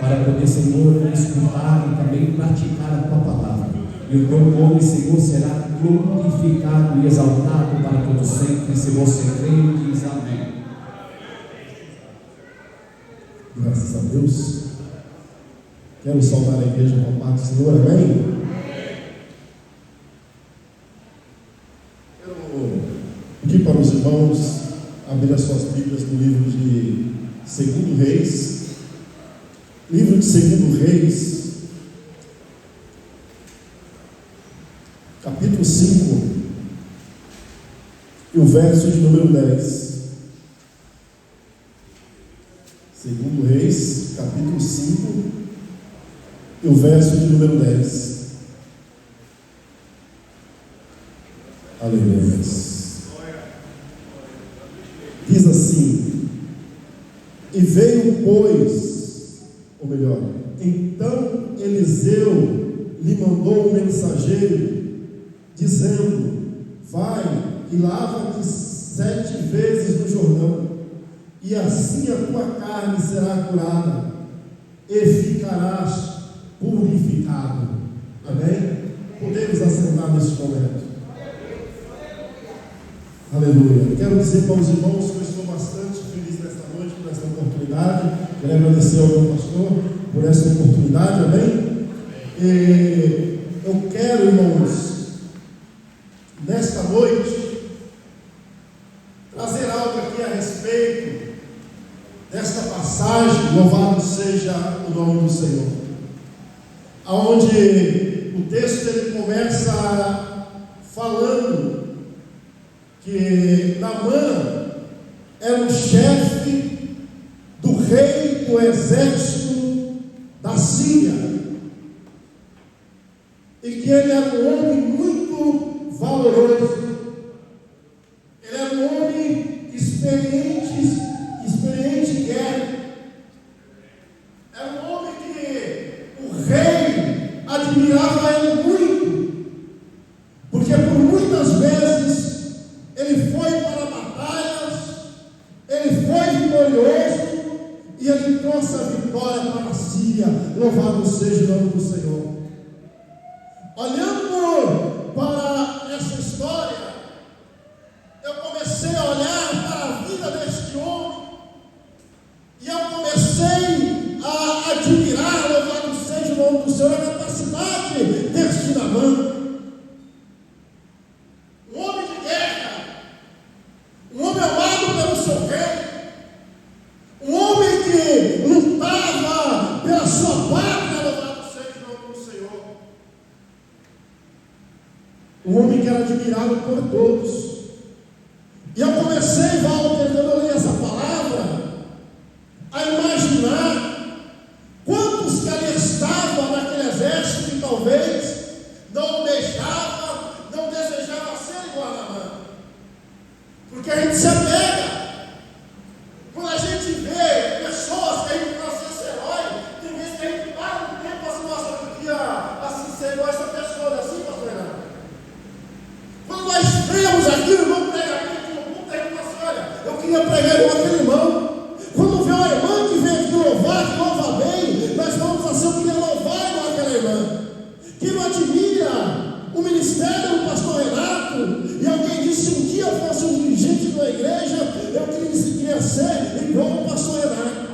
para poder, Senhor, escutar e também praticar a tua palavra. E o teu nome, Senhor, será glorificado e exaltado para todo sempre. Se você crê, diz amém. Graças a Deus. Quero saudar a igreja com a paz do Senhor, amém? Quero pedir para os irmãos abrir as suas Bíblias no livro de 2 Reis. Livro de 2 Reis, capítulo 5, e o verso de número 10. 2 Reis, capítulo 5, e o verso de número 10. Aleluia. Diz assim: e veio, pois, ou melhor, então Eliseu lhe mandou um mensageiro, dizendo: vai e lava-te 7 vezes no Jordão, e assim a tua carne será curada, e ficarás purificado. Amém? Podemos assentar neste momento. Aleluia. Quero dizer para os irmãos que eu estou bastante feliz nesta noite, por esta oportunidade. Quero agradecer ao meu pastor por esta oportunidade, amém? E eu quero, irmãos, nesta noite, trazer algo aqui a respeito desta passagem. Louvado seja o nome do Senhor, aonde o texto ele começa falando que Naamã era o chefe do rei do exército da Síria, e que ele era um homem muito valoroso, ele era um homem experiente em guerra, era um homem que o rei admirava ele muito, porque por muitas vezes ele foi para batalhas, ele foi vitorioso, e ele trouxe a vitória para a Síria. Louvado seja o nome do Senhor. Olhando para essa história, eu comecei a olhar para a vida deste homem, e eu comecei a admirar, louvado seja o nome do Senhor, a capacidade deste Naamã. Um homem de guerra, um homem amado pelo seu rei, um homem que lutava pela sua pátria, louvado seja o nome do Senhor. Um homem que era admirado por todos. E eu comecei, Walter, quando eu li essa palavra, a imaginar quantos que ali estavam naquele exército que talvez não deixava, não desejava ser igual a Naamã. Porque a gente se apega. Quando a gente vê pessoas que a gente pode ser herói, tem vezes que a gente para um tempo assim, nossa, eu queria assim ser igual a essa pessoa, assim, pastor Renato. Quando nós vemos aquilo, irmão prega aqui no culto, a gente fala assim: olha, eu queria pregar igual aquele irmão. Quando vê uma irmã que vem aqui louvar, que louva bem, nós vamos assim: eu queria louvar igual aquela irmã. Quem não admira o ministério do pastor Renato, e alguém disse: um dia eu fosse um dirigente de uma igreja, eu queria ser igual ao pastor Renato.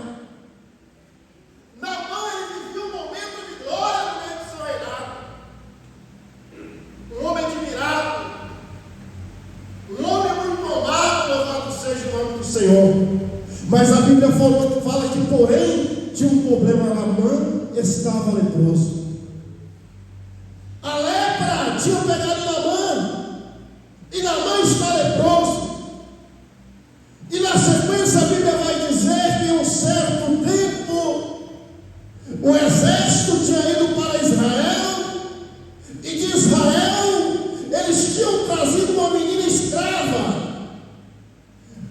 Naamã, ele viveu um momento de glória no meio do seu reinado. Um homem admirado, um homem muito amado, louvado seja o nome do Senhor. Mas a Bíblia fala que, porém, tinha um problema. Naamã estava leproso. A lepra tinha pegado Naamã, e Naamã está leproso. E na sequência a Bíblia vai dizer que em um certo tempo o exército tinha ido para Israel, e de Israel eles tinham trazido uma menina escrava.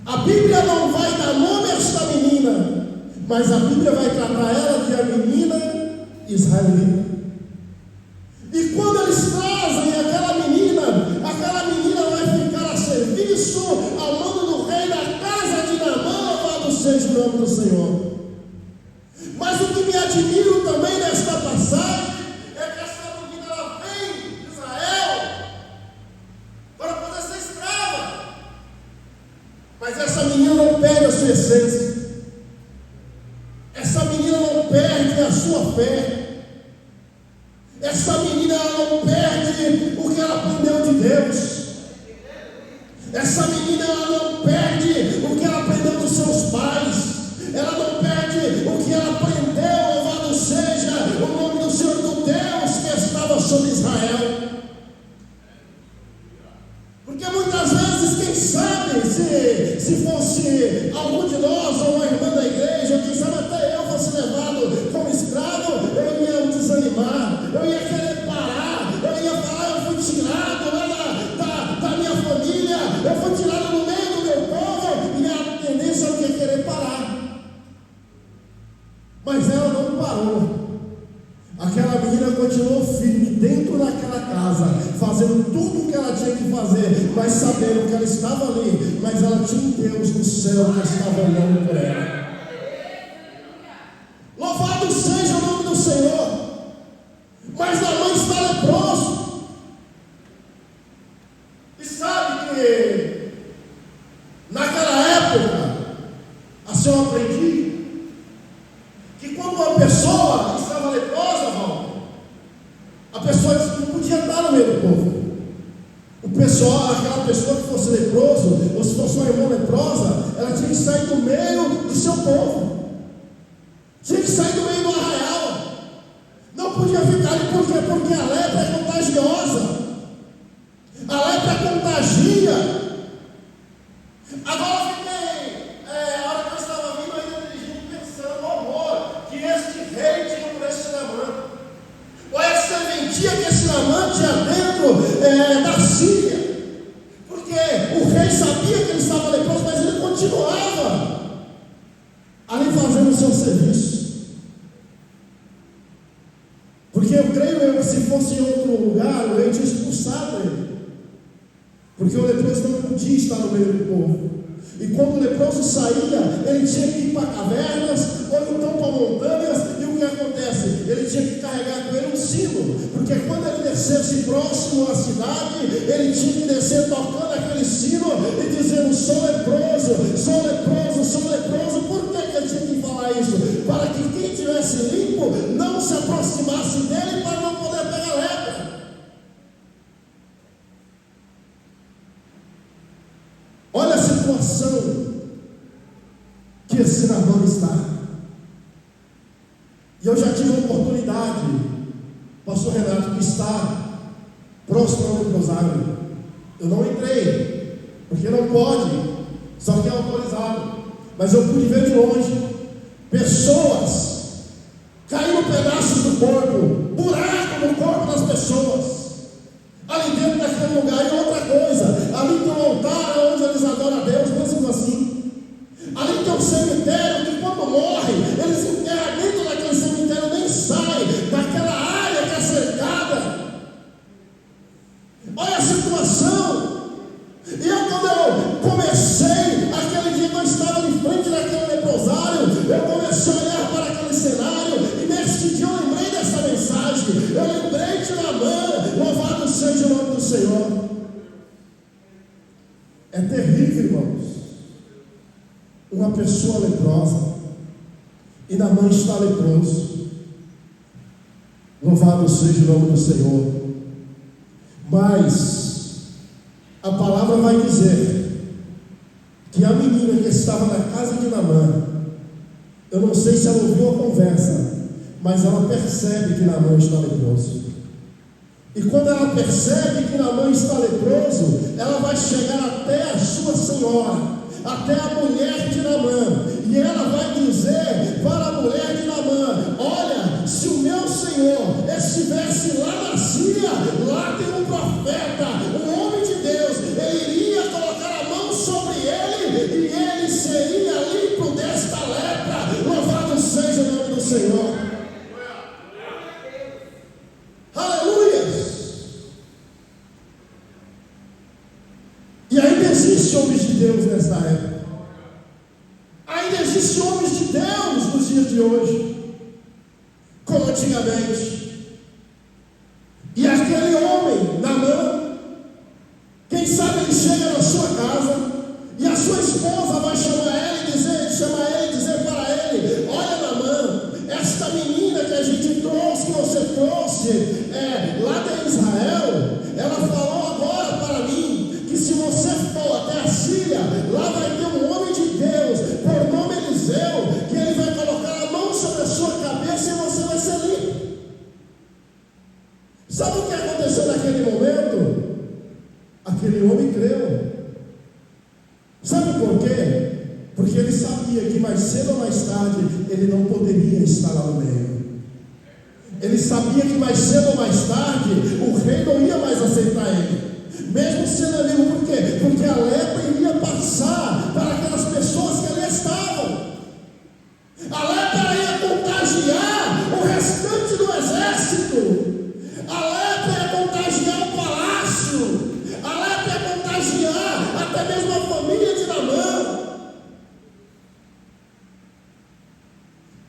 A Bíblia não vai dar nome a esta menina, mas a Bíblia vai tratar ela de a menina israelita. E quando eles trazem aquela menina vai ficar a serviço, ao mando do rei da casa de Naamã, louvado seja o nome do Senhor. Mas o que que me admiro também nesta passagem é que essa menina ela vem de Israel para poder ser escrava. Mas essa menina não perde a sua essência. Essa menina não perde a sua fé. Essa menina ela não perde o que ela aprendeu de Deus. Essa menina ela não perde o que ela aprendeu dos seus pais. Ela não perde o que ela aprendeu. Louvado seja o nome do Senhor, do Deus que estava sobre Israel. Porque muitas vezes, quem sabe, se fosse algum de nós ou uma irmã da igreja, quem sabe até eu fosse levado como escravo, eu ia desanimar, eu ia querer parar, eu ia falar, eu fui tirado lá da minha família, eu fui tirado no meio do meu povo, e a tendência é o que? Querer parar. Mas ela não parou. Aquela menina continuou firme dentro daquela casa, fazendo tudo o que ela tinha que fazer, mas sabendo que ela estava ali, mas ela tinha um Deus no céu que estava olhando por ela. Louvado seja o nome do Senhor. Mas a mãe está leproso. E sabe que naquela época, assim eu aprendi, que quando uma pessoa estava leprosa, a pessoa não podia estar no meio do povo. Aquela pessoa que fosse leproso, ou se fosse uma irmã leprosa, ela tinha que sair do meio do seu povo. Tinha que sair do meio do arraial. Não podia ficar ali, por quê? Porque a lepra é contagiosa. A lepra contagia. Agora eu fiquei, a hora que eu estava vindo, ainda dirigindo, pensando no horror que este rei tinha por esse Naamã. Olha a serventia que esse Naamã tinha dentro da Síria. Porque o rei sabia que ele estava leproso, mas ele continuava ali fazendo o seu serviço. Porque eu creio que se fosse em outro lugar, o rei tinha expulsado ele. Porque o leproso não podia estar no meio do povo. E quando o leproso saía, ele tinha que ir para cavernas, ou então para montanhas, e o que acontece? Ele tinha que carregar com ele um sino, porque quando ele descesse próximo à cidade, ele tinha que descer tocando aquele sino e dizendo: sou leproso, sou leproso, sou leproso. Por que ele tinha que falar isso? Para que quem estivesse limpo não se aproximasse dele, para não poder pegar lepra. Olha a situação que esse Naamã está. E eu já tive a oportunidade, pastor Renato, de estar próximo ao leprosário. Eu não entrei, porque não pode, só que é autorizado. Mas eu pude ver de longe pessoas caindo pedaços do corpo, buraco no corpo das pessoas. Ali dentro daquele lugar. E outra coisa, ali tem um altar onde eles adoram a Deus, mesmo assim. Ali tem um cemitério que quando morre, eles enterram dentro daquele cemitério, nem sai daquela área que é cercada. Olha a situação. E eu, quando eu comecei, aquele dia que eu estava de frente daquele leprosário, eu comecei a olhar para aquele cenário, e nesse dia eu lembrei dessa mensagem. Eu lembrei de Naamã. Louvado seja o nome do Senhor. É terrível, irmãos, uma pessoa leprosa, e Naamã está leproso. Louvado seja o nome do Senhor. Mas a palavra vai dizer que a menina que estava na casa de Naamã, eu não sei se ela ouviu a conversa, mas ela percebe que Naamã está leproso. E quando ela percebe que Naamã está leproso, ela vai chegar até a sua senhora, até a mulher de Naamã, e ela vai dizer para a mulher de Naamã: olha, se o meu Senhor estivesse lá na Síria, lá tem um profeta, um homem de Deus, ele iria colocar a mão sobre ele, e ele seria limpo desta lepra. Louvado seja o nome do Senhor. Homens de Deus nessa época. Ainda existem homens de Deus nos dias de hoje. como antigamente. E aquele homem, Naamã, quem sabe ele chega na sua casa e a sua esposa vai chamar ele e dizer para ele: olha, Naamã, esta menina que a gente trouxe, que você trouxe lá de Israel, ela falou agora para mim que se você for até a Síria, lá vai ter um homem de Deus, por nome Eliseu, que ele vai colocar a mão sobre a sua cabeça e você vai ser limpo. Sabe o que aconteceu naquele momento? Aquele homem creu. Sabe por quê? Porque ele sabia que mais cedo ou mais tarde ele não poderia estar lá no meio. Ele sabia que mais cedo ou mais tarde o rei não ia mais aceitar ele, mesmo sendo amigo. Por quê? Porque a lepra iria passar para aquelas pessoas que ali estavam. A lepra ia contagiar o restante do exército. A lepra ia contagiar o palácio. A lepra ia contagiar até mesmo a família de Naamã.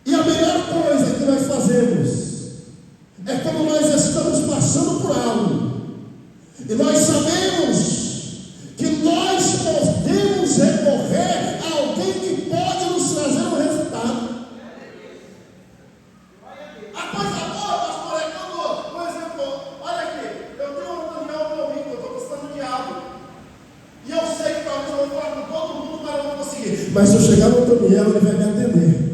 E a melhor coisa que nós fazemos é quando nós estamos passando por algo e nós sabemos que nós podemos recorrer a alguém que pode nos trazer um resultado. A coisa boa, pastor, é quando, por exemplo, olha aqui, eu tenho uma reunião comigo, eu estou precisando de algo, e eu sei que talvez eu vou falar com todo mundo, mas eu não vou conseguir. Mas se eu chegar no Daniel, ele vai me atender.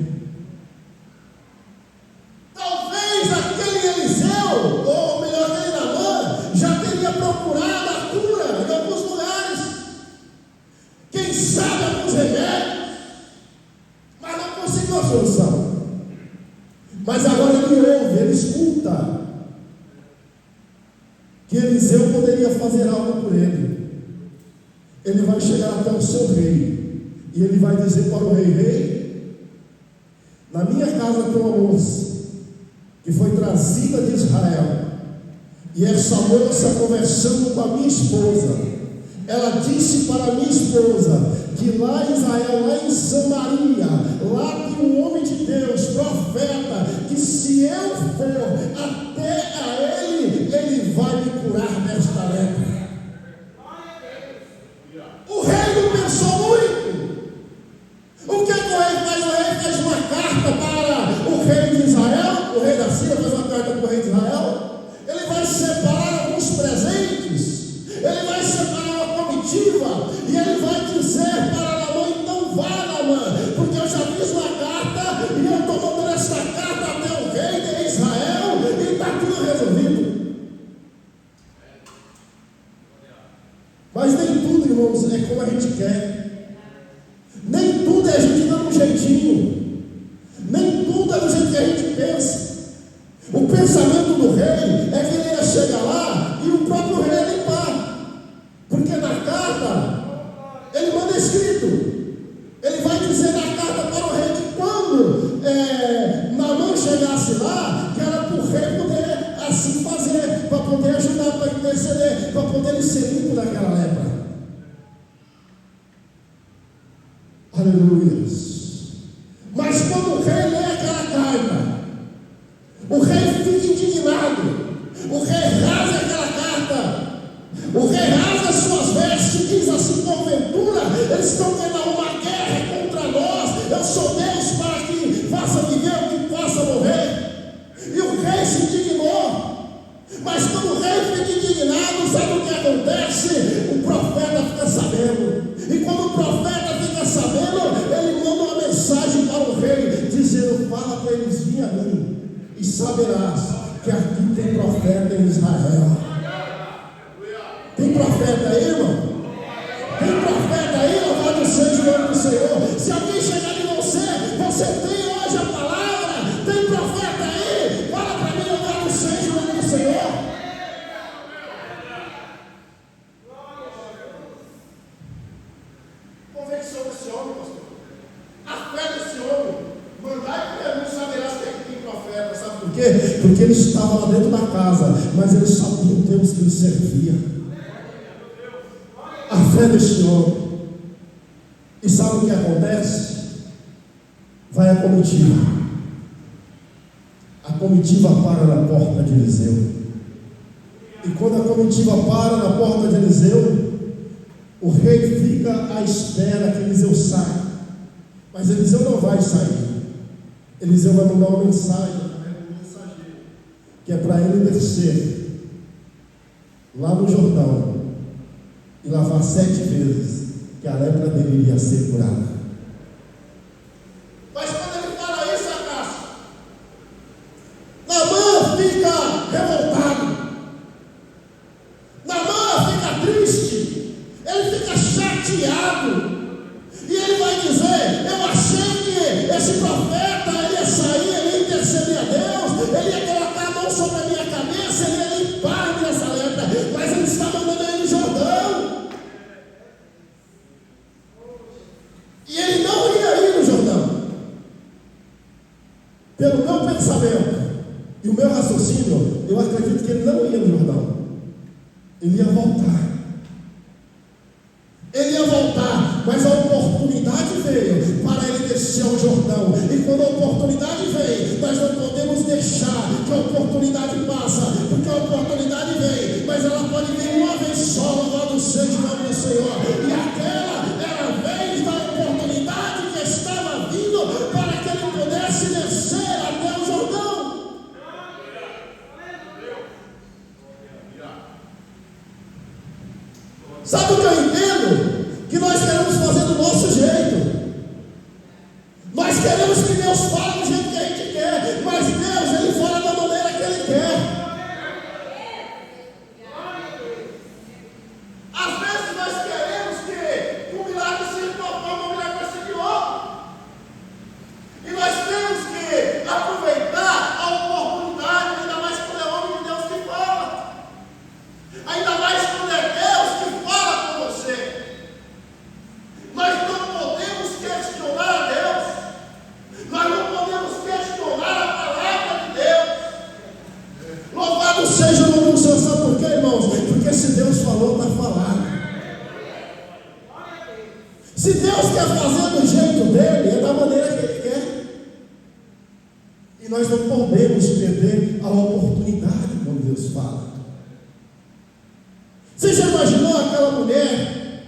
Talvez aquele Eliseu, ou melhor, aquele Naamã, já teria procurado a cura em alguns lugares, quem sabe alguns remédios, mas não conseguiu a solução. Mas agora ele ouve, ele escuta que Eliseu poderia fazer algo por ele. Ele vai chegar até o seu rei e ele vai dizer para o rei: rei, na minha casa tem uma moça que foi trazida de Israel, e essa moça, conversando com a minha esposa, ela disse para a minha esposa que lá em Israel, lá em Samaria, lá tem um homem de Deus, profeta, que se eu for até a ele, ele vai me curar desta lepra. O rei não pensou muito. O que o rei faz? O rei faz uma carta para o rei de Israel, o rei da Síria faz uma carta para o rei de Israel. Ele vai separar alguns presentes, ele vai separar uma comitiva, e ele vai dizer para Naamã: então vá, Naamã, porque eu já fiz uma carta e eu estou mandando esta carta até o rei de Israel e está tudo resolvido. Mas nem tudo, irmãos, é como a gente quer. Nem tudo é a gente dando um jeitinho. Nem tudo é do jeito que a gente pensa. O pensamento do rei é que ele ia chegar lá e o próprio rei ia limpar. Porque na carta, ele manda escrito. Ele vai dizer na carta para o rei que quando Naamã chegasse lá, que era para o rei poder assim fazer, para poder ajudar, para interceder, para poder ele ser limpo daquela lepra. Aleluia. Mas quando o rei lê aquela carta, o rei fica indignado. O rei rasga aquela carta. O rei rasga as suas vestes e diz assim: porventura eles estão querendo arrumar guerra contra nós. Eu sou Deus para que faça viver ou que faça morrer. E o rei se indignou. Mas quando o rei fica indignado, sabe o que acontece? O profeta fica sabendo. E quando o profeta fica sabendo, ele manda uma mensagem para o rei, dizendo: fala para eles virem a mim, e saberás que aqui tem profeta em Israel. Tem profeta aí, irmão? Tem profeta aí? Louvado seja o nome do Senhor. Se alguém chegar de você, você tem hoje a palavra. Tem profeta aí? Fala para mim, louvado seja o nome do Senhor. Convicção desse homem, pastor. A fé desse homem. Mandai para mim, saberás que aqui tem profeta. Sabe por quê? Porque ele estava lá dentro da casa, mas ele sabia o Deus que ele servia. A fé deste homem. E sabe o que acontece? Vai a comitiva. a comitiva para na porta de Eliseu. E quando a comitiva para na porta de Eliseu, o rei fica à espera que Eliseu saia. Mas Eliseu não vai sair. Eliseu vai mandar uma mensagem através do mensageiro, que é para ele descer lá no Jordão e lavar 7 vezes, que a lepra dele iria ser curada. Mas quando ele fala isso, Acácio, Naamã fica revoltado, Naamã fica triste, ele fica chateado, e ele vai dizer: eu achei que esse profeta ele ia sair, ele ia interceder a Deus, ele ia colocar a mão sobre a minha cabeça, ele ia limpar essa lepra, mas ele está mandando ele no Jordão, e ele não ia ir no Jordão. Pelo meu pensamento e o meu raciocínio, eu acredito que ele não ia no Jordão, ele ia voltar. Ele ia voltar, mas a oportunidade veio para ele descer ao Jordão. E quando a oportunidade vem, nós não podemos deixar que a oportunidade passe, porque a oportunidade vem, mas ela pode vir uma vez só, louvado seja o nome do Senhor. E aquela era a vez da oportunidade que estava vindo para que ele pudesse descer até o Jordão. Sabe o que eu entendo? Que nós queremos fazer do nosso jeito. Nós queremos que Deus fale do jeito que a gente quer, mas Deus, Ele fala da maneira que Ele quer. Às vezes nós queremos que o milagre seja de uma forma, o milagre vai ser de outra. E nós temos que aproveitar a oportunidade, ainda mais quando é homem de Deus que fala. Ainda mais quando é Deus que fala com você. Nós não podemos questionar a Deus. Nós não podemos questionar a palavra de Deus. Louvado seja o nome do Senhor. Sabe por quê, irmãos? Porque se Deus falou, está falado. Se Deus quer fazer do jeito dele, é da maneira que Ele quer. E nós não podemos perder a oportunidade quando Deus fala. Você já imaginou aquela mulher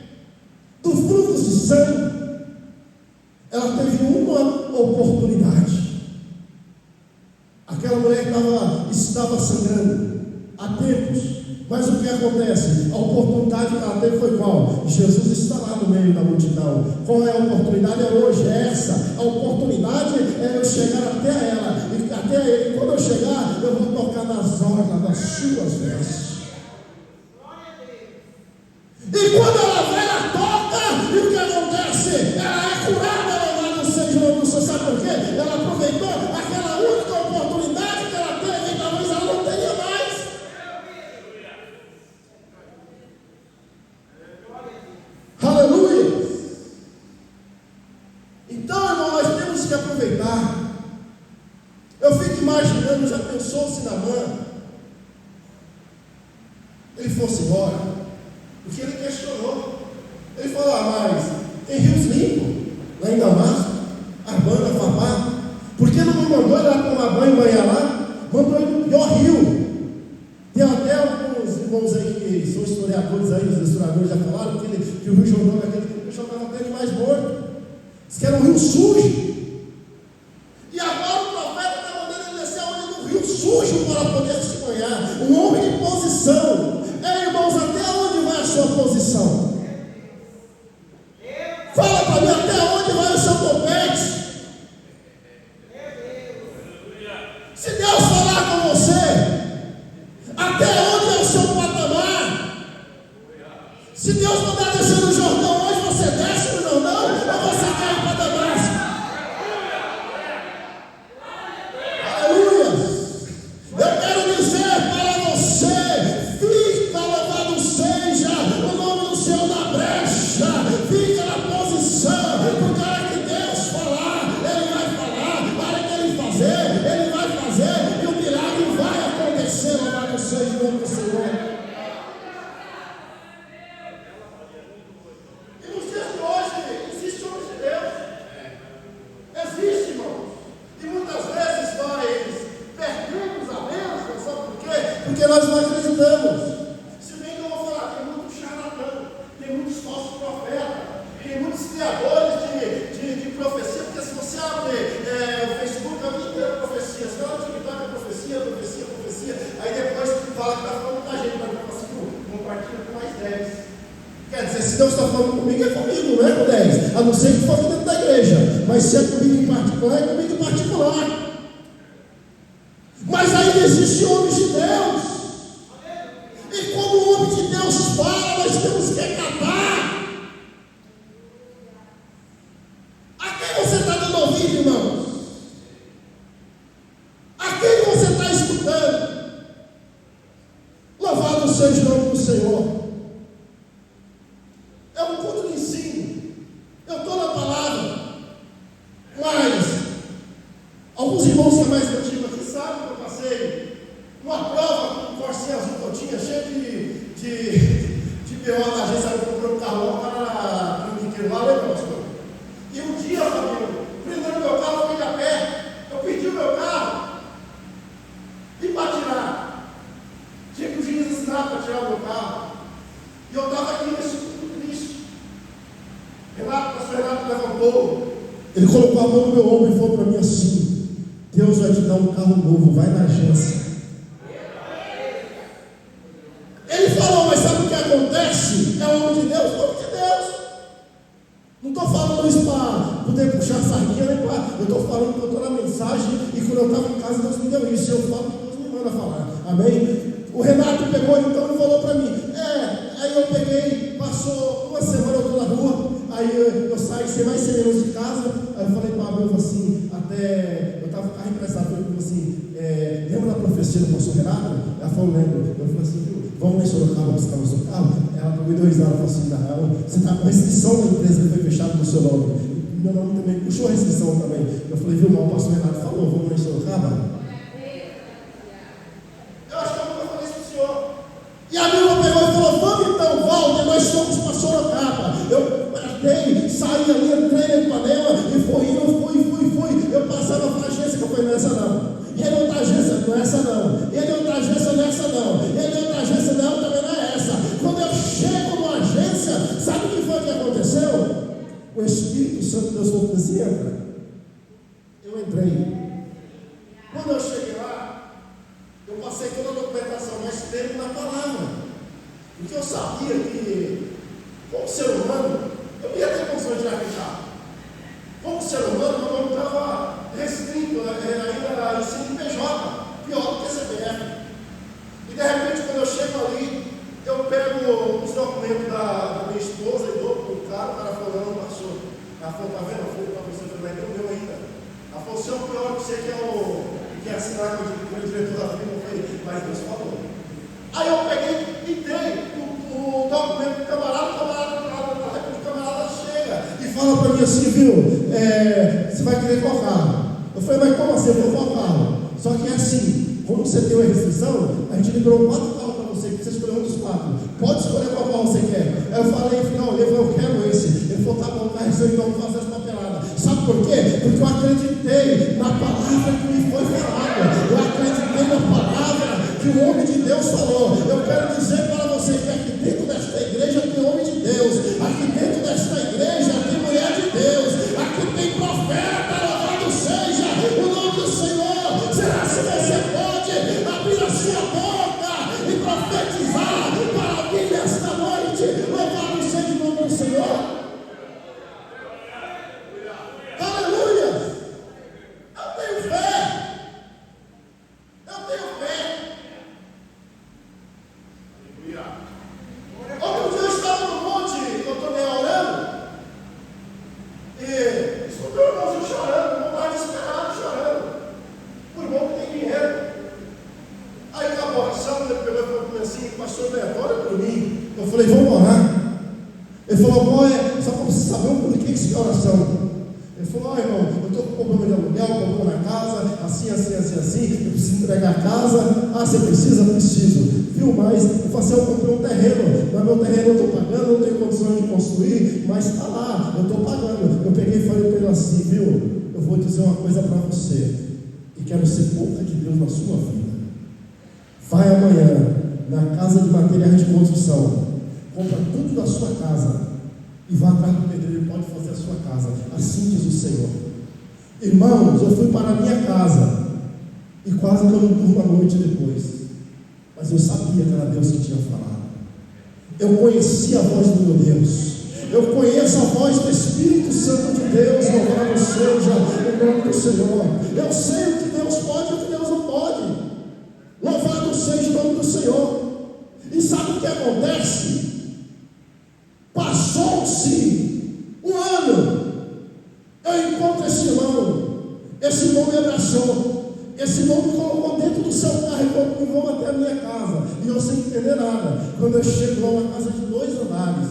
do fruto de sangue? Ela teve uma oportunidade. Aquela mulher estava sangrando há tempos. Mas o que acontece? A oportunidade que ela teve foi qual? Jesus está lá no meio da multidão. Qual é a oportunidade? É hoje, é essa. A oportunidade é eu chegar até ela. E até ele, quando eu chegar, eu vou tocar nas orlas das suas vestes. E quando ela vem, ela toca, e o que acontece? Ela é curada, louvado seja o nome do Senhor. Sabe por quê? Ela aproveitou aquela única oportunidade que ela teve, e talvez ela não teria mais. Aleluia! Então, irmão, nós temos que aproveitar. Eu fico imaginando, já pensou se Naamã ele fosse embora? Porque ele questionou. Ele falou: mas tem rios limpos lá em Damasco, Abana, Fabá. Por que não me mandou ele lá tomar banho, banhar lá? Mandou ele no pior rio. Tem até alguns irmãos aí que são historiadores aí, os historiadores já falaram que o Rio Jordão naquele tempo chamava até animais mortos. Diz que era um rio sujo. E agora o profeta está mandando ele descer onde? No rio sujo para poder se banhar. Um homem de posição. Irmãos, até onde vai a sua posição? Fala para mim, até onde vai o seu topete? Se Deus falar com você, até onde é o seu patamar? Se Deus mandar descer no Jordão hoje, você desce no Jordão ou você cai para Damasco? Aleluia! Eu quero dizer para você, fica, louvado seja o nome do Senhor na brecha, fica na posição, porque a hora que Deus falar, Ele vai falar, a hora que Ele fazer, Ele vai fazer, e o milagre vai acontecer, louvado seja o nome do Senhor. Porque nós não acreditamos. Se bem que eu vou falar, tem muito charlatão, tem muitos falsos profetas, tem muitos criadores de profecia, porque se você abre o Facebook, a vida inteira profecia, se ela TikTok é profecia, aí depois fala que está falando com a gente, mas não assim, compartilha com mais 10. Quer dizer, se Deus está falando comigo, é comigo, não é com 10. A não ser que for dentro da igreja. Mas se é comigo em particular, é comigo em particular. Mas ainda existem homens de Deus. E como o homem de Deus fala, nós temos que acatar. A quem você está dando ouvido, irmãos? A quem você está escutando? Louvado seja o nome do Senhor. É um culto de ensino. Eu estou na palavra. Mas alguns irmãos que é mais antigo aqui sabem que eu passei uma prova com um Corsinha azul que eu tinha, cheio de BO da agência. Eu comprei um carro lá para o lá, lembra, pastor? E um dia, família, prendendo meu carro, eu fui a pé. Eu pedi o meu carro e para tirar. Tinha que o juiz assinar para tirar o meu carro. E eu estava aqui nesse culto triste. Pastor Renato levantou. Ele colocou a mão no meu ombro e falou para mim assim: Deus vai te dar um carro novo, vai na agência. Ele falou, mas sabe o que acontece? É o homem de Deus, o homem de Deus. Não estou falando isso para poder puxar a sardinha, nem para. Eu estou falando que eu estou na mensagem e quando eu estava em casa, Deus me deu isso. Eu falo que Deus me manda falar. Amém? O Renato pegou então e falou para mim. Aí eu peguei, passou uma semana, eu estou na rua. Aí eu saí sem mais ser menos de casa. Aí eu falei para a Abel assim, eu estava com o carro emprestado. Eu falei assim, lembra da profecia do pastor Renato? Ela falou, lembro. Eu falei assim, viu, vamos lá em Sorocaba buscar o seu carro? Ela pegou e deu risada e falou assim, não, você está com restrição na empresa que foi fechada no seu nome. Meu nome também puxou a restrição também. Eu falei, viu, mas o pastor Renato falou, vamos lá em Sorocaba? Eu acho que eu nunca falei isso para o senhor. E a minha irmã pegou e falou, vamos então, Walter, nós somos para Sorocaba. Eu saí ali, entrei na Ipanema e fui. Eu passava para a agência, que eu falei, não é essa não. E ele outra agência, não é essa não. E ele outra agência, não é essa não. E ele outra agência, não, também não é essa. Quando eu chego numa agência, sabe o que foi que aconteceu? O Espírito Santo de Deus falou assim, entra. Eu entrei. Quando eu cheguei lá, eu passei toda a documentação, mas tempo na palavra. Porque eu sabia que, como ser humano, eu ia ter condição de arranjar. Como ser humano, meu nome estava restrito, ainda em CNPJ, pior do que CPF. E de repente, quando eu chego ali, eu pego os documentos da minha esposa e dou para o cara falou, não passou. Ela falou, tá vendo? Eu falei para você, mas não deu ainda. Ela falou, se é o pior que você quer assinar com o diretor da firma, eu falei, mas Deus falou. Aí eu peguei e dei o documento do camarada chega e fala para mim assim, viu, você vai querer qual carro? Eu falei, mas como assim? Eu vou qual carro? Só que é assim, como você tem uma restrição, a gente liberou 4 carros para você, que você escolheu um dos 4. Pode escolher qual carro você quer. Aí eu falei, não, eu quero esse. Ele falou, tá bom, tá, então vamos fazer essa papelada. Sabe por quê? Porque eu acreditei na palavra que me foi falada. Eu acreditei na palavra que o homem de Deus falou. Eu quero dizer para você que aqui dentro desta igreja tem homem de Deus. Aqui dentro desta igreja tem mulher de Deus. Aqui tem profeta, louvado seja o nome do Senhor. Será se você pode abrir a sua boca e profetizar para alguém nesta noite? Louvado seja o nome do Senhor. Aleluia! Eu tenho fé. Outro dia eu estava no monte, eu estou meio orando, e escutei o irmãozinho chorando, não estava desesperado, chorando. O irmão que tem dinheiro. Aí acabou a oração, ele pegou e falou assim, pastor Beto, ora por mim. Eu falei, vamos orar. Ele falou, qual é? Só para você saber o porquê que isso é oração. Ele falou, irmão, eu estou com problema de aluguel, problema na casa, assim, eu preciso entregar a casa. Ah, você precisa? Preciso. Viu, mas eu falei assim, eu comprei um terreno, mas meu terreno eu estou pagando, não tenho condições de construir, mas está lá, eu estou pagando. Eu peguei e falei para ele assim, viu, eu vou dizer uma coisa para você, e quero ser pouca de Deus na sua vida. Vai amanhã na casa de materiais de construção, compra tudo da sua casa e vá atrás do pedreiro, pode fazer a sua casa. Assim diz o Senhor. Irmãos, eu fui para a minha casa e quase que eu não durmo a noite depois, mas eu sabia que era Deus que tinha falado. Eu conhecia a voz do meu Deus. Eu conheço a voz do Espírito Santo de Deus. Louvado seja o nome do Senhor. Eu sei o que Deus pode e o que Deus não pode. Louvado seja o nome do Senhor. E sabe o que acontece? Passou-se um ano. Eu encontro esse irmão. Esse irmão me abraçou. Esse irmão me colocou dentro do seu carro e vamos até a minha casa. E eu sem entender nada. Quando eu chego lá, uma casa de 2 andares,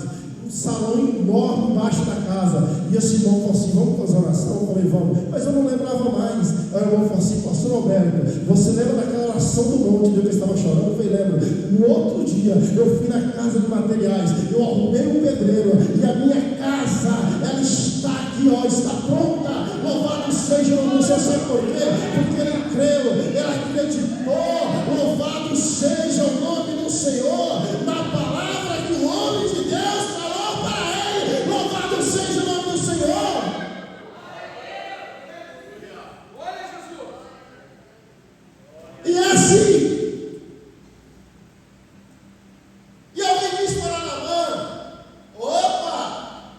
um salão enorme embaixo da casa. E esse irmão falou assim: vamos fazer oração? Eu falei: vamos. Mas eu não lembrava mais. Aí o irmão falou assim: pastor Alberto, você lembra daquela oração do monte de que eu estava chorando? Eu falei: lembro. No outro dia, eu fui na casa de materiais, eu arrumei um pedreiro, e a minha casa, ela está aqui, ó, está pronta. Louvado seja o nome do Senhor. Sabe por quê? Porque ele creu, ele acreditou. Louvado seja o nome do Senhor na palavra que o homem de Deus falou para ele. Louvado seja o nome do Senhor. E é assim. E alguém disse para Naamã: opa,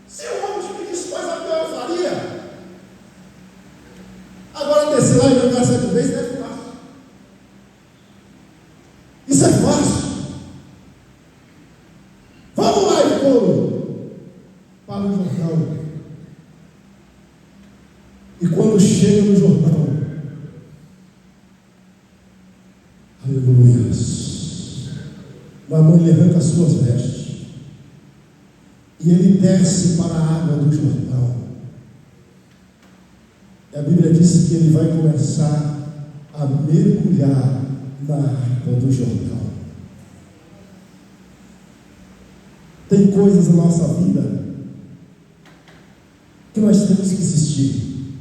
se o homem te pedisse coisa pior, eu faria. Agora descer lá e jogar 7 vezes é fácil. Isso é fácil. Vamos lá, e foram para o Jordão. E quando chega no Jordão, aleluia, Naamã lhe arranca as suas vestes e ele desce para a água do Jordão. E a Bíblia diz que ele vai começar a mergulhar na água do Jordão. Tem coisas na nossa vida que nós temos que existir.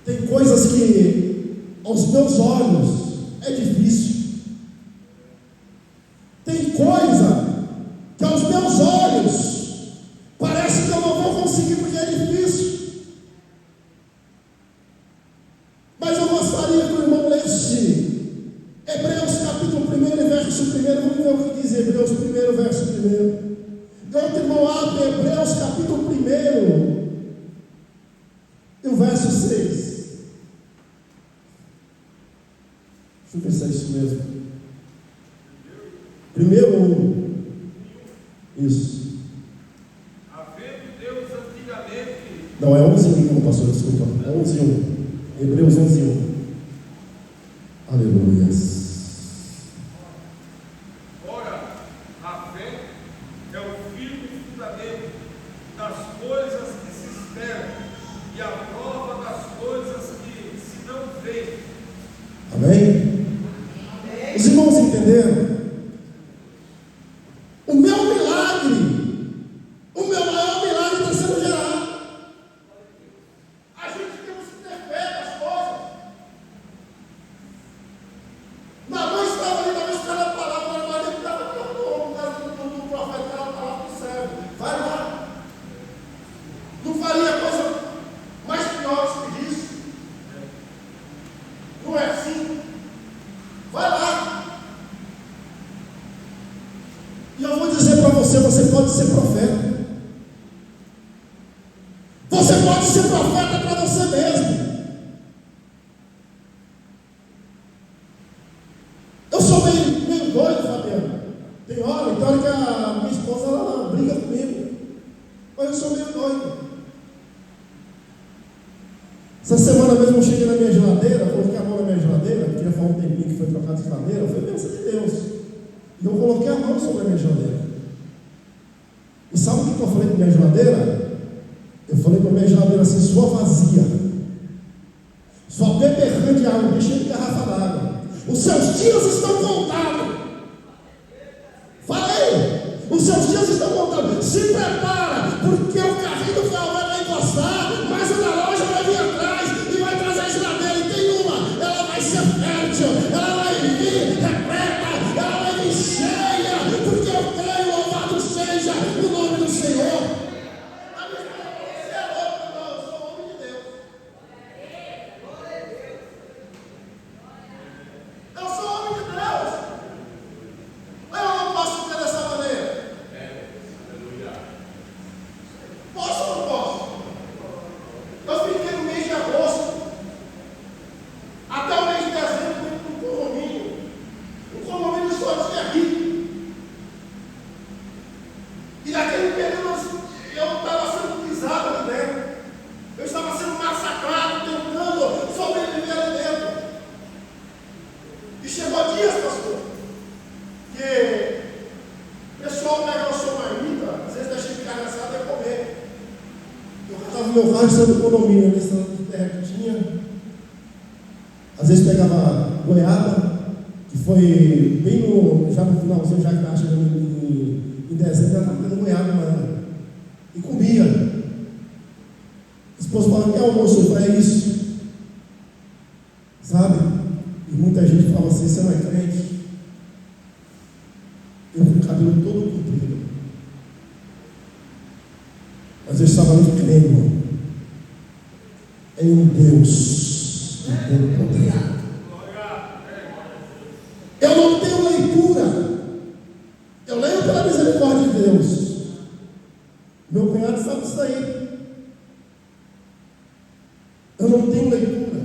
Tem coisas que aos meus olhos é difícil. Tem coisa que aos meus olhos parece que eu não vou conseguir porque é difícil. Mas eu gostaria que o irmão lesse Hebreus capítulo 1 verso 1. Vamos ver o que diz Hebreus 1 verso 1. Outro irmão abre Hebreus capítulo 1 e o verso 6. Deixa eu ver se é isso mesmo. Primeiro 1. Isso. Havendo Deus antigamente. Não, é 11:1, pastor, desculpa. É 11:1. Hebreus 11:1. Aleluia. Ora, a fé é o firme fundamento das coisas que se esperam e a prova das coisas que se não veem. Amém? Os irmãos entenderam? O meu milagre, o meu maior milagre está sendo gerado. A gente temos que ter fé nas coisas. Naamã estava ali na busca da palavra, mas ele estava no caso do profeta, ela estava para o servo. Vai lá. Não faria coisa mais pior do que isso. Não é assim. Vai lá. E eu vou dizer para você: você pode ser profeta. Você pode ser profeta para você mesmo. Eu sou meio doido, Fabiano. Tem hora que a minha esposa ela briga comigo. Mas eu sou meio doido. Essa semana mesmo eu cheguei na minha geladeira, coloquei a mão na minha geladeira, queria falar um tempinho que foi trocado de geladeira. Eu falei: bênção de Deus. E eu coloquei a mão sobre a minha geladeira. E sabe o que eu falei para a minha geladeira? Eu falei para a minha geladeira assim: sua vazia, sua beberrã de água, cheia de garrafa d'água, os seus dias estão contados. Falei, os seus dias estão contados. Se prepara, porque o carrinho do carro vai encostar, mas o da loja vai vir atrás e vai trazer a geladeira. E tem uma, ela vai ser fértil. recebendo condomínio nesse terra que tinha. Às vezes pegava goiaba, que foi bem já no finalzinho, já que estava chegando em dezembro, já estava pegando goiaba, mano, e comia. A esposa falava: que almoço? Eu falei: é isso. Sabe? E muita gente fala assim: você não é crente? Eu com o cabelo todo comprido, mas eu estava muito crendo em um Deus que tem poder. Eu não tenho leitura, eu leio pela misericórdia de Deus. Meu cunhado sabe disso aí. Eu não tenho leitura.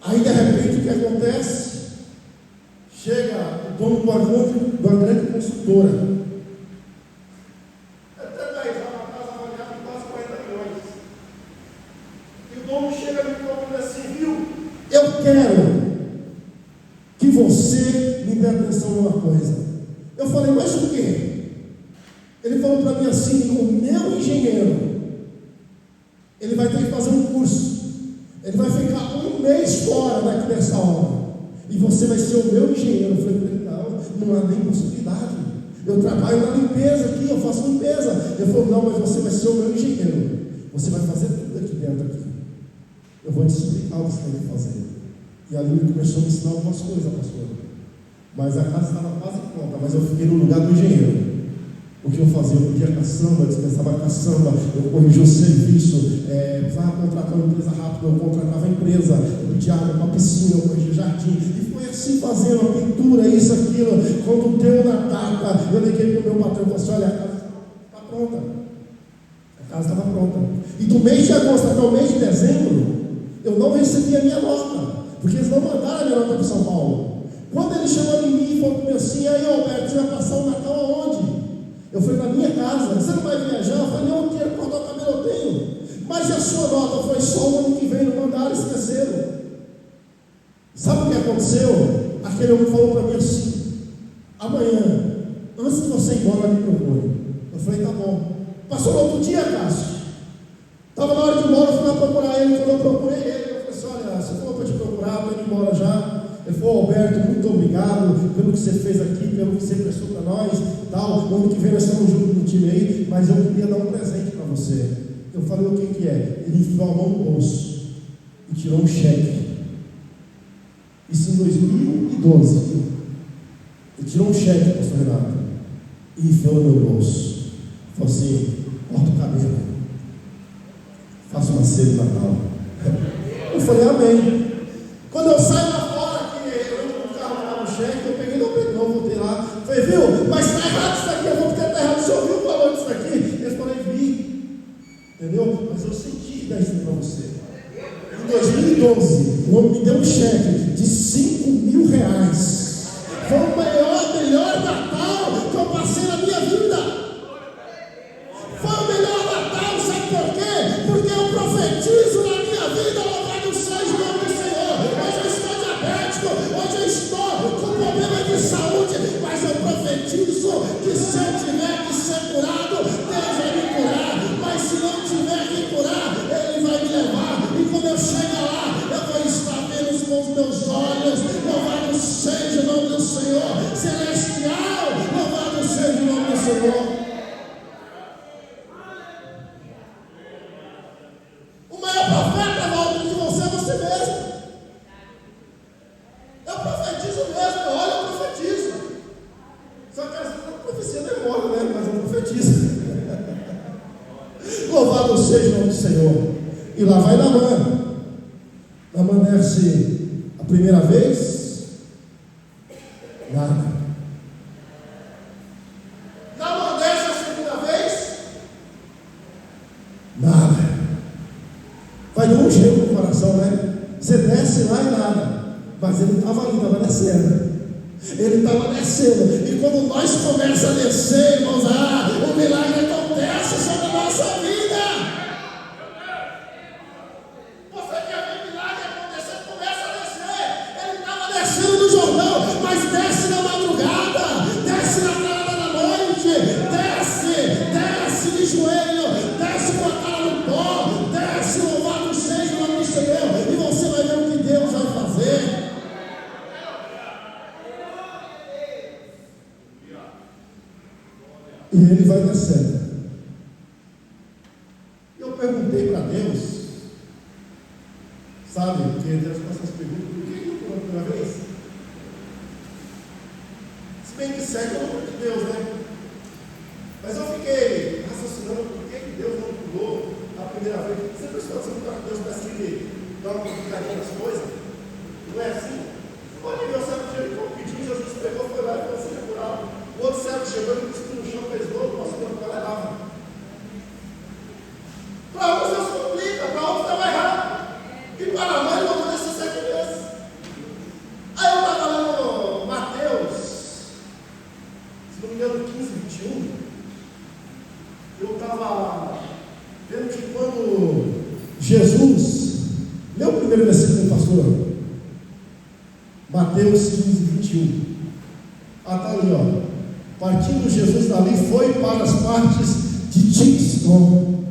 Aí de repente o que acontece? Chega o dono de uma grande consultora. Até 10 anos atrás, avaliado em quase 40 milhões. E o dono chega no campo e diz assim: viu, eu quero que você me dê atenção numa coisa. Eu falei: mas o quê? Ele falou para mim assim: o meu engenheiro, ele vai ter que fazer um curso. Ele vai ficar 1 mês fora daqui dessa obra. E você vai ser o meu engenheiro. Eu falei: não há nem possibilidade. Eu trabalho na limpeza aqui, eu faço limpeza. Ele falou: não, mas você vai ser o meu engenheiro. Você vai fazer tudo aqui dentro aqui. Eu vou te explicar o que você tem que fazer. E ali ele começou a me ensinar algumas coisas, pastor. Mas a casa estava quase pronta, mas eu fiquei no lugar do engenheiro. O que eu fazia? Eu pedia caçamba, eu dispensava caçamba, eu corrigia o serviço, precisava contratar uma empresa rápida, eu contratava a empresa, eu pedia água para a piscina, eu corrigia o jardim, e foi assim fazendo a pintura, isso, aquilo. Quando deu na data, eu liguei para o meu patrão e falei assim: olha, a casa está pronta. A casa estava pronta. E do mês de agosto até o mês de dezembro, eu não recebi a minha nota, porque eles não mandaram a minha nota para São Paulo. Quando ele chegou em mim e falou para mim assim: aí, Alberto, você vai passar o Natal aonde? Eu falei: na minha casa. Você não vai viajar? Eu falei: não, eu quero cortar o cabelo, eu tenho. Mas e a sua nota? Foi só o ano que vem, não mandaram, esqueceram. Sabe o que aconteceu? Aquele homem falou para mim assim: amanhã, antes de você ir embora, me procure. Eu falei: tá bom. Passou no outro dia, Cássio. Estava na hora de ir embora, eu fui lá procurar ele. Quando eu procurei ele, eu falei assim: olha, você falou para te procurar, estou indo embora já. Ele falou: Alberto, muito obrigado pelo que você fez aqui, pelo que você prestou para nós, tal. No ano que vem nós estamos juntos no time aí, mas eu queria dar um presente para você. Eu falei: o que é? Ele enfiou a mão no bolso e tirou um cheque. Isso em 2012. Ele tirou um cheque, pastor Renato, e enfiou no meu bolso. Falou assim: corta o cabelo, faça uma ceia de Natal. Eu falei: amém. Quando eu saio lá fora, que eu entro no carro lá no cheque, eu peguei, não, voltei lá. Falei: viu, mas está errado isso aqui, eu vou porque está errado. Você ouviu o valor disso aqui? Ele falou: vi. Entendeu? Mas eu senti dar isso para você. Em 2012, o homem me deu um cheque de 5 mil reais. Foi o melhor Natal que eu passei na minha vida. Foi o melhor Natal, sabe por quê? Porque eu profetizo na minha vida, louvado seja o nome do Senhor. Hoje eu estou diabético, hoje eu estou com problema de saúde, mas eu profetizo que se eu tiver que ser curado, Deus vai me curar. Mas se não tiver que curar, Ele vai me levar. E quando eu chegar lá, eu vou estar vendo com os meus olhos. Louvado seja o nome do Senhor. Celestial, louvado seja o nome do Senhor. O maior profeta, volta de você é você mesmo. Eu profetizo mesmo, olha, eu profetizo. Só que a profecia demora, né? Mas eu profetizo. Louvado seja o nome do Senhor. E lá vai Naamã. Naamã desce a primeira vez, nada. Naamã desce a segunda vez, nada. Vai dar um jeito no coração, né? Você desce lá e nada. Mas ele estava ali, estava descendo. Ele estava descendo. E quando nós começamos a descer, irmãos, o milagre acontece sobre a nossa vida. Você quer ver milagre acontecer? Começa a descer. Ele estava descendo no Jordão, mas desce na madrugada, desce na calada da noite, desce de joelho, desce com E ele vai descendo. Eu perguntei para Deus, sabe, porque Deus faz essas perguntas, por que ele não pulou pela vez? Se bem que segue o nome de Deus, né? Mas eu fiquei raciocinando por que Deus não pulou a primeira vez. Você pensou que Deus parece que dá uma complicadinha nas coisas? Não é assim? Pode ver o servo de Jericó pediu, Jesus pegou, foi lá e falou assim, curado. O outro servo chegou e cuspiu no chão, fez novo, passou pelo que levava. Para uns Deus complica, para outros dá mais rápido. E para nós não vamos nesses 7 meses. Aí eu estava lendo Mateus, se não me engano, 15, 21. Eu estava vendo que quando Jesus, meu primeiro versículo, pastor, Mateus 15, 21. Está ali, ó. Partindo Jesus dali, foi para as partes de Tiston.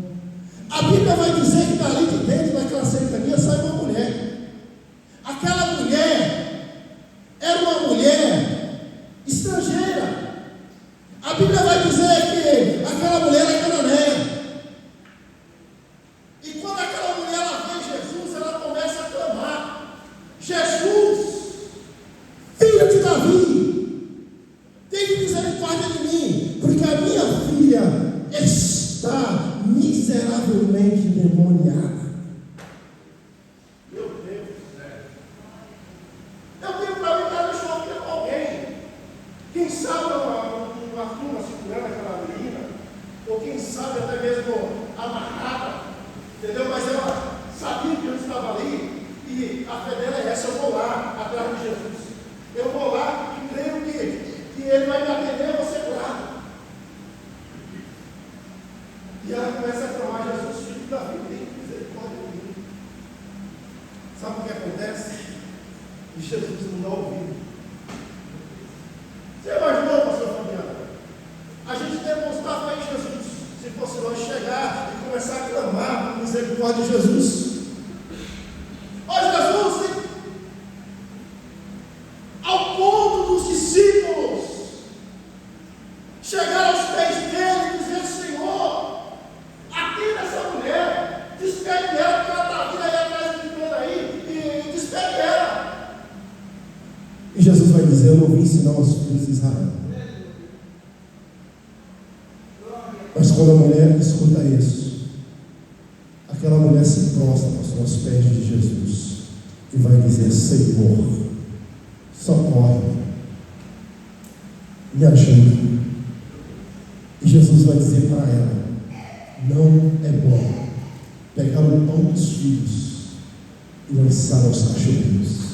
A Bíblia vai dizer que dali de dentro daquela cercania sai uma mulher. Aquela mulher era uma mulher estrangeira. A Bíblia vai dizer que aquela mulher é cananeia. E quando aquela mulher ela vê Jesus, ela começa a clamar: Jesus, filho de Davi, tem misericórdia de mim, porque a minha filha está miseravelmente endemoniada. Meu Deus, eu tenho para mim estar no shopping com alguém. Quem sabe uma turma segurando aquela menina, ou quem sabe até mesmo amarrada, entendeu? Mas ela sabia que eu estava ali, e a fé dela é essa: eu vou lá atrás de Jesus. Eu vou lá e creio que ele vai me atender, eu vou ser curado. E ela começa a clamar: Jesus, filho de Davi, tem misericórdia de mim. Sabe o que acontece? E Jesus não dá ouvido. Você imaginou, pastor Fabiano? A gente demonstrava em Jesus, se fosse nós chegar e começar a clamar por misericórdia de Jesus. Ó Jesus, ao ponto dos discípulos chegar aos pés dele e dizer: Senhor, atenda essa mulher, despede ela, porque ela está vindo aí atrás de mim aí, e despede ela. E Jesus vai dizer: eu não vim ensinar aos filhos de Israel. Mas quando a mulher escuta isso, aquela mulher se prostra aos pés de Jesus e vai dizer: Senhor, socorre, me ajude. E Jesus vai dizer para ela: não é bom pegar o pão dos filhos e lançar aos cachorrinhos.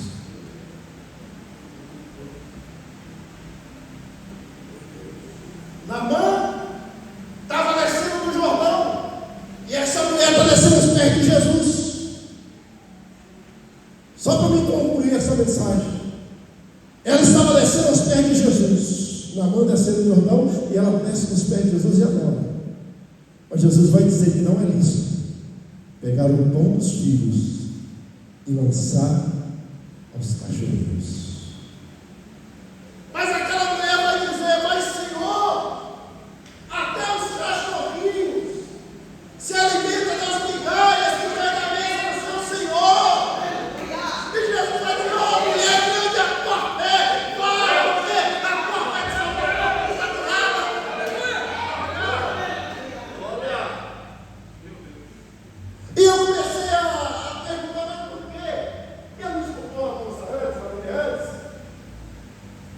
Naamã estava descendo do Jordão, e essa mulher está descendo aos pés de Jesus. Só para me concluir essa mensagem, ela estava descendo aos pés de Jesus. Naamã descendo do Jordão, e ela desce nos pés de Jesus e adora. Mas Jesus vai dizer que não é lícito pegar o pão dos filhos e lançar aos cachorrinhos. Mas aquela mulher vai dizer: mas Senhor, até os cachorrinhos se alimentam das migalhas que cai da mesa do seu Senhor. E Jesus vai dizer: ó, mulher, grande a tua fé, vai, porque a tua fé de salvação está curada. E eu comecei a perguntar: mas por quê? Ele não escutou a moça antes, a mulher antes?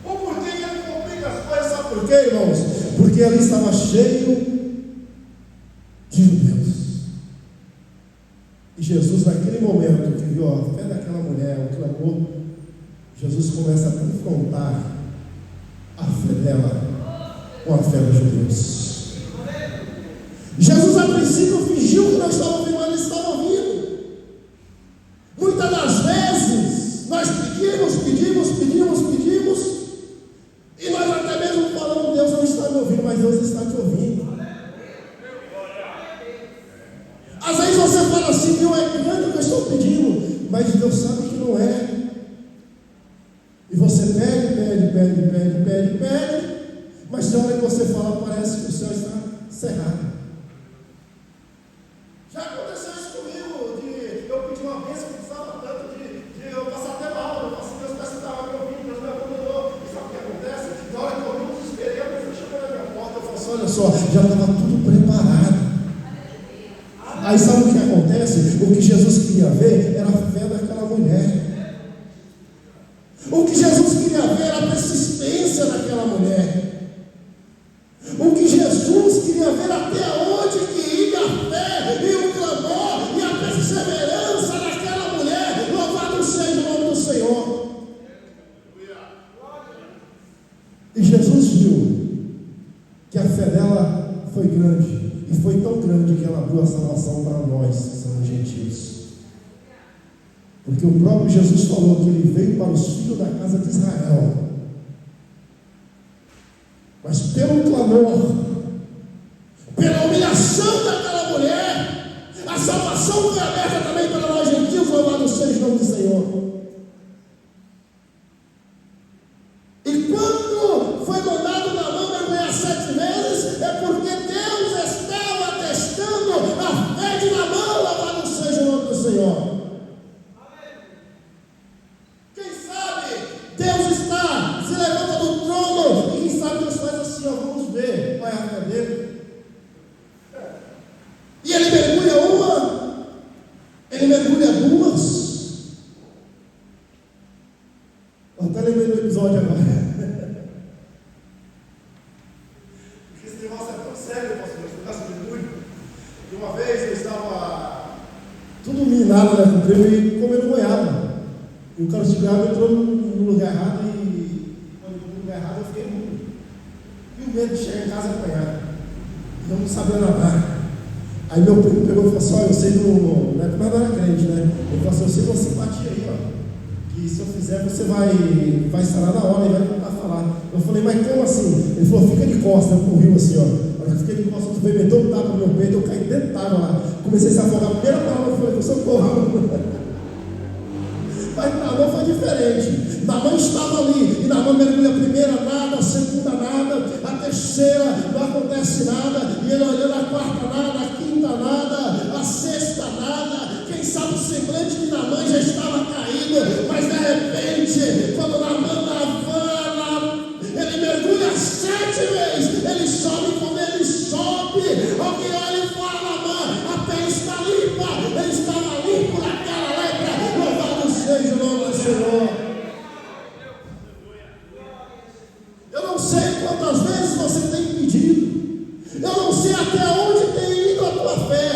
Ou por que ele complica as coisas? Sabe por quê, irmãos? Porque ali estava cheio de judeus. E Jesus, naquele momento que viu a fé daquela mulher, o clamor, Jesus começa a confrontar a fé dela com a fé dos judeus. Jesus, a princípio, fingiu que não estava ouvindo, mas ele estava ouvindo. Muitas das vezes nós pedimos, e nós até mesmo falamos: Deus não está me ouvindo, mas Deus está te ouvindo. Às vezes você fala assim: Deus é grande o que eu estou pedindo, mas Deus sabe que não é. E você pede, Mas na hora que você fala, parece que o céu está cerrado. Já aconteceu isso comigo, de eu pedir uma bênção que precisava tanto, de eu passar até mal. Eu falo assim, Deus peço que estava me ouvindo, Deus me abandonou. E sabe o que acontece? Na hora que eu me desesperei, a pessoa chegou na minha porta, eu falo assim, olha só, já estava tudo preparado. Aí sabe o que acontece? O que Jesus queria ver era a fé daquela mulher. O que Jesus queria ver era a persistência daquela mulher. O que Jesus queria ver até onde que ia a fé e o clamor e a perseverança daquela mulher. Louvado seja o nome do Senhor. E Jesus viu que a fé dela foi grande. E foi tão grande que ela abriu a salvação para nós, que somos gentios. Porque o próprio Jesus falou que ele veio para os filhos da casa de Israel. Mas pelo clamor, pela humilhação daquela mulher, a salvação foi aberta também para nós gentios, louvado seja o nome do Senhor. E quando foi mandado Naamã mergulhar 7 vezes, é porque Deus estava testando a fé de Naamã, louvado seja o nome do Senhor. Quem sabe Deus está se levanta do trono, e quem sabe Deus faz assim, ó, vamos ver qual é a fé dele. E ele mergulha uma, ele mergulha 2. Eu até lembrei do episódio agora. Porque esse negócio é tão sério, pastor, esse negócio de mergulho. E uma vez eu estava tudo minado, né, com o primo e comendo goiaba. E o cara de goiaba entrou no lugar errado e quando entrou no lugar errado eu fiquei mudo. E o medo de chegar em casa apanhar. E eu não sabia nadar. Aí meu primo pegou e falou assim, olha, eu sei que não era crente, né? Ele falou assim, eu sei uma simpatia aí, ó. Que se eu fizer, você vai sarar na hora e vai voltar a falar. Eu falei, mas como assim? Ele falou, fica de costas, eu corri assim, ó. A hora que eu fiquei de costas, tu meteu um tapa no meu peito, eu caí dentro d'água lá. Comecei a se afogar. A primeira palavra eu falei, socorro. Mas Naamã foi diferente. Naamã estava ali, e Naamã mergulha a primeira nada, a segunda nada, a terceira não acontece nada, e ele olhando a quarta nada, a quinta nada, a sexta nada. Quem sabe o semblante de Naamã já estava caído, mas de repente, quando Naamã ele mergulha 7 vezes, ele sobe. Quando ele sobe, alguém olha e fala, Naamã, a pele está limpa, ele estava limpo daquela lepra. Louvado seja o nome do Senhor. Eu não sei quantas vezes você tem pedido, eu não sei até onde tem ido a tua fé,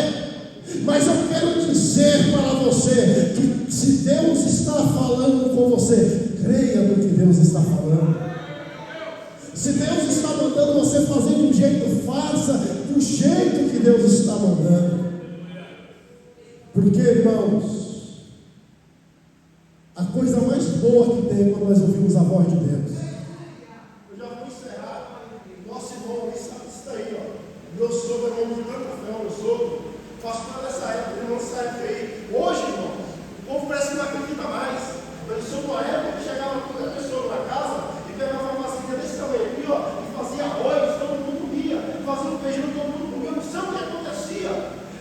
mas eu quero dizer para você que se Deus está falando com você, creia no que Deus está falando. Se Deus está mandando você fazer de um jeito, faça do jeito que Deus está mandando. Porque, irmãos, a coisa mais boa que tem é quando nós ouvimos a voz de Deus. Eu já vou encerrar. Nosso irmão ali sabe disso aí, ó. Meu sogro é irmão de tanta fé, meu sogro. Faço toda essa época, irmão, essa época aí. Hoje, irmãos, o povo parece que não acredita mais. Eu sou uma época que chegava toda a pessoa na casa e pegava uma vasilha desse tamanho aqui, ó, e fazia arroz, todo mundo comia, fazia um feijão, todo mundo comia. Eu não sei o que acontecia,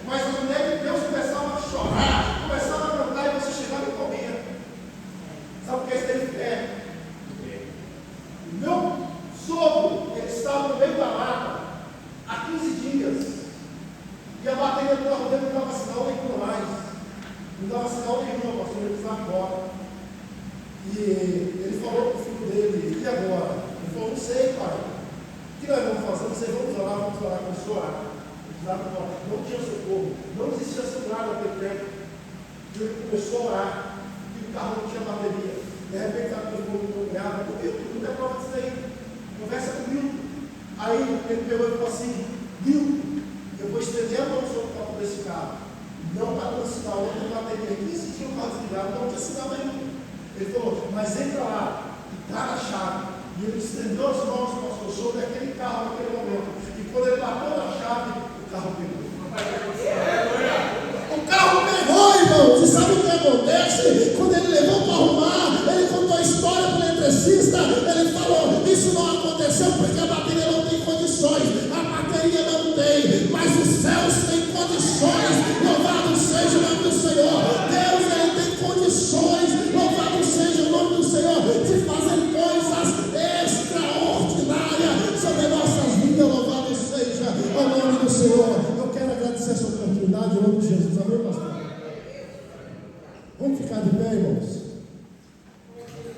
mas a mulher de Deus começava a chorar, começava a cantar e você chegava e comia. Sabe o que é isso de fé? O meu sogro, ele estava no meio da mata há 15 dias. E a bateria do carro dele não dava sinal nenhum mais. Não dava sinal nenhum, pastor, ele precisava ir embora. E ele falou para o filho dele, e agora? Ele falou, não sei, pai. O que nós vamos fazer? Não sei, vamos orar, começou a orar. Não tinha socorro, não existia celular naquele tempo. Ele começou a orar, e o carro não tinha bateria. De repente, a pessoa não ganhava, não tem prova disso aí. Conversa comigo. Aí ele pegou e falou assim, Milton, eu vou estender a mão sobre o capô desse carro. Não está dando sinal, não tem bateria. 15 dias o carro desligado, não tinha sinal nenhum. Ele falou, mas entra lá e dá a chave. E ele estendeu as mãos para o pastor sobre aquele carro naquele momento. E quando ele bateu na chave, o carro pegou. O carro pegou, irmãos. E sabe o que acontece? Quando ele levou para arrumar, ele contou a história para o eletricista. Ele falou, isso não aconteceu porque a bateria nome do Senhor. Eu quero agradecer essa oportunidade em nome de Jesus. Amém, pastor? Vamos ficar de pé, irmãos?